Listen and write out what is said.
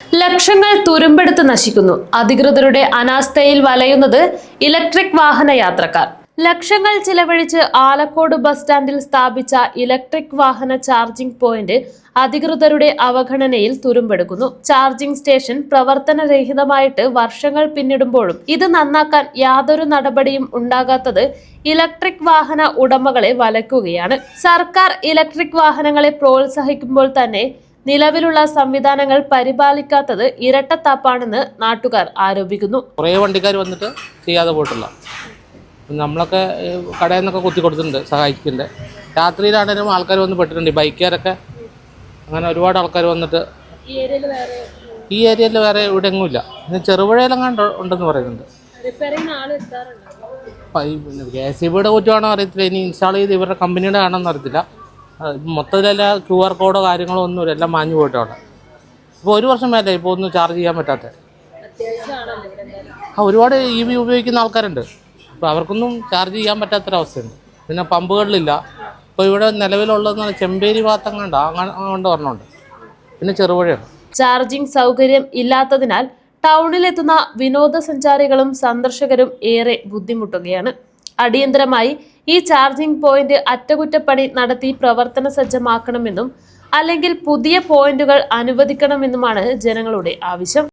ലക്ഷങ്ങൾ തുരുമ്പെടുത്ത് നശിക്കുന്നു. അധികൃതരുടെ അനാസ്ഥയിൽ വലയുന്നത് ഇലക്ട്രിക് വാഹന യാത്രക്കാർ. ലക്ഷങ്ങൾ ചിലവഴിച്ച് ആലക്കോട് ബസ് സ്റ്റാൻഡിൽ സ്ഥാപിച്ച ഇലക്ട്രിക് വാഹന ചാർജിംഗ് പോയിന്റ് അധികൃതരുടെ അവഗണനയിൽ തുരുമ്പെടുക്കുന്നു. ചാർജിംഗ് സ്റ്റേഷൻ പ്രവർത്തനരഹിതമായിട്ട് വർഷങ്ങൾ പിന്നിടുമ്പോഴും ഇത് നന്നാക്കാൻ യാതൊരു നടപടിയും ഉണ്ടാകാത്തത് ഇലക്ട്രിക് വാഹന ഉടമകളെ വലയ്ക്കുകയാണ്. സർക്കാർ ഇലക്ട്രിക് വാഹനങ്ങളെ പ്രോത്സാഹിക്കുമ്പോൾ തന്നെ നിലവിലുള്ള സംവിധാനങ്ങൾ പരിപാലിക്കാത്തത് ഇരട്ടത്താപ്പാണെന്ന് നാട്ടുകാർ ആരോപിക്കുന്നു. കുറേ വണ്ടിക്കാർ വന്നിട്ട് ചെയ്യാതെ പോയിട്ടില്ല. നമ്മളൊക്കെ കടയിൽ നിന്നൊക്കെ കുത്തി കൊടുത്തിട്ടുണ്ട്, സഹായിക്കുന്നുണ്ട്. രാത്രിയിലാണെങ്കിലും ആൾക്കാർ വന്ന് പെട്ടിട്ടുണ്ട്. ബൈക്കുകാരൊക്കെ അങ്ങനെ ഒരുപാട് ആൾക്കാർ വന്നിട്ട് ഈ ഏരിയയിൽ വേറെ ഇവിടെ എങ്ങുമില്ല. പിന്നെ ചെറുപുഴയിലെങ്ങാണ്ട് ഉണ്ടെന്ന് പറയുന്നുണ്ട്. KCBയുടെ കുറ്റമാണോ അറിയത്തില്ല, ഇനി ഇൻസ്റ്റാൾ ചെയ്ത് ഇവരുടെ കമ്പനിയുടെ ആണെന്ന് അറിയത്തില്ല. മൊത്തത്തിലല്ല QR കോഡോ കാര്യങ്ങളോ ഒന്നുമില്ല, എല്ലാം മാഞ്ഞു പോയിട്ടാണ്. ഇപ്പോൾ 1 വർഷം മേലെ ഇപ്പോൾ ഒന്നും ചാർജ് ചെയ്യാൻ പറ്റാത്ത ഒരുപാട് EV ഉപയോഗിക്കുന്ന ആൾക്കാരുണ്ട്. അപ്പോൾ അവർക്കൊന്നും ചാർജ് ചെയ്യാൻ പറ്റാത്തൊരവസ്ഥയുണ്ട്. പിന്നെ പമ്പുകളിലില്ല. ഇപ്പോൾ ഇവിടെ നിലവിലുള്ളതെന്ന് പറഞ്ഞാൽ ചെമ്പേരി ഭാഗത്തങ്ങാണ്ട് അങ്ങോട്ട് പറഞ്ഞുണ്ട്, പിന്നെ ചെറുപുഴയാണ്. ചാർജിംഗ് സൗകര്യം ഇല്ലാത്തതിനാൽ ടൗണിലെത്തുന്ന വിനോദസഞ്ചാരികളും സന്ദർശകരും ഏറെ ബുദ്ധിമുട്ടുകയാണ്. അടിയന്തരമായി ഈ ചാർജിംഗ് പോയിന്റ് അറ്റകുറ്റപ്പണി നടത്തി പ്രവർത്തന സജ്ജമാക്കണമെന്നും അല്ലെങ്കിൽ പുതിയ പോയിന്റുകൾ അനുവദിക്കണമെന്നുമാണ് ജനങ്ങളുടെ ആവശ്യം.